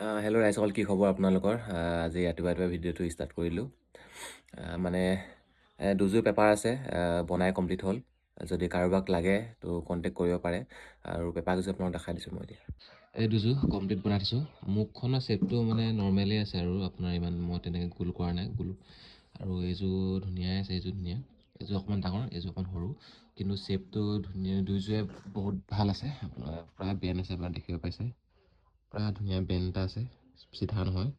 Hello' ৰাইজসকল, কি খবৰ আপোনালোকৰ? আজি ৰাতিপুৱা ভিডিঅ'টো ষ্টাৰ্ট কৰিলোঁ। মানে দুযোৰ পেপাৰ আছে, বনাই কমপ্লিট হ'ল। যদি কাৰোবাক লাগে তো কণ্টেক্ট কৰিব পাৰে। আৰু পেপাৰকেইযোৰ আপোনাক দেখাই দিছোঁ মই এতিয়া। এই দুযোৰ কমপ্লিট বনাই থৈছোঁ। মুখখনৰ শ্বেপটো মানে নৰ্মেলি আছে আৰু আপোনাৰ ইমান মই তেনেকৈ গোল কৰা নাই গোল। আৰু এইযোৰ ধুনীয়াই আছে, এইযোৰ ধুনীয়া। এইযোৰ অকণমান ডাঙৰ, এইযোৰ অকণমান সৰু, কিন্তু শ্বেপটো ধুনীয়া। দুয়োযোৰে বহুত ভাল আছে, প্ৰায় বেণ্ড আছে, আপোনাৰ দেখিব পাইছে। প্ৰায় ধুনীয়া বেণ্ড এটা আছে, চিধা নহয়।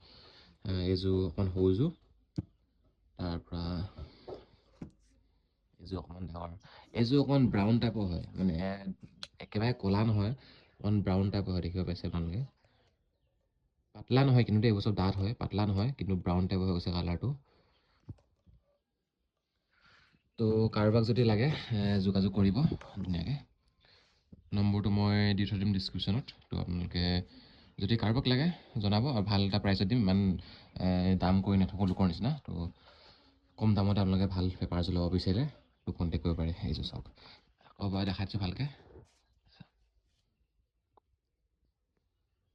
এইযোৰ অকণমান সৰুযোৰ, তাৰপৰা এইযোৰ অকণমান ডাঙৰ। এইযোৰ অকণমান ব্ৰাউন টাইপৰ হয়, মানে একেবাৰে ক'লা নহয়, অকণমান ব্ৰাউন টাইপৰ হয়, দেখিব পাইছে আপোনালোকে। পাতলা নহয় কিন্তু এইবোৰ চব ডাঠ হয়, পাতলা নহয় কিন্তু ব্ৰাউন টাইপৰ হৈ গৈছে কালাৰটো। তো কাৰোবাক যদি লাগে যোগাযোগ কৰিব ধুনীয়াকৈ। নম্বৰটো মই দি থৈ দিম ডিছক্ৰিপশ্যনত। তো আপোনালোকে যদি কাৰোবাক লাগে জনাব, আৰু ভাল এটা প্ৰাইচত দিম। ইমান দাম কৰি নাথাকোঁ লোকৰ নিচিনা। তো কম দামতে আপোনালোকে ভাল পেপাৰযোৰ ল'ব বিচাৰিলে তো কণ্টেক্ট কৰিব পাৰে। এইযোৰ চাওক, আকৌ এবাৰ দেখাই দিছোঁ ভালকৈ।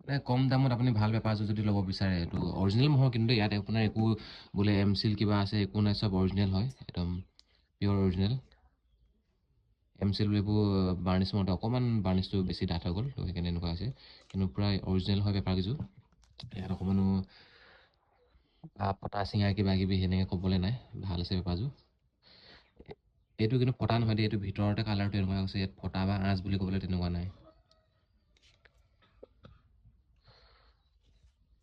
মানে কম দামত আপুনি ভাল পেপাৰযোৰ যদি ল'ব বিচাৰে, এইটো অৰিজিনেল নহয় কিন্তু ইয়াত আপোনাৰ একো বোলে এমচিল কিবা আছে একো নাই, চব অৰিজিনেল হয়, একদম পিয়'ৰ অৰিজিনেল। এমচিল এইবোৰ বাৰ্ণিছ মাৰোঁতে অকণমান বাৰ্ণিছটো বেছি ডাঠ হৈ গ'ল, তো সেইকাৰণে এনেকুৱা হৈছে। কিন্তু প্ৰায় অৰিজিনেল হয় পেপাৰকেইযোৰ। ইয়াত অকণমানো ফটা চিঙা কিবা কিবি সেনেকৈ ক'বলৈ নাই, ভাল আছে পেপাৰযোৰ। এইটো কিন্তু ফটা নহয় দেই, এইটো ভিতৰতে কালাৰটো এনেকুৱা হৈছে। ইয়াত ফটা বা আঁচ বুলি ক'বলৈ তেনেকুৱা নাই।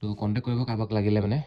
তো কণ্টেক্ট কৰিব কাৰোবাক লাগিলে মানে।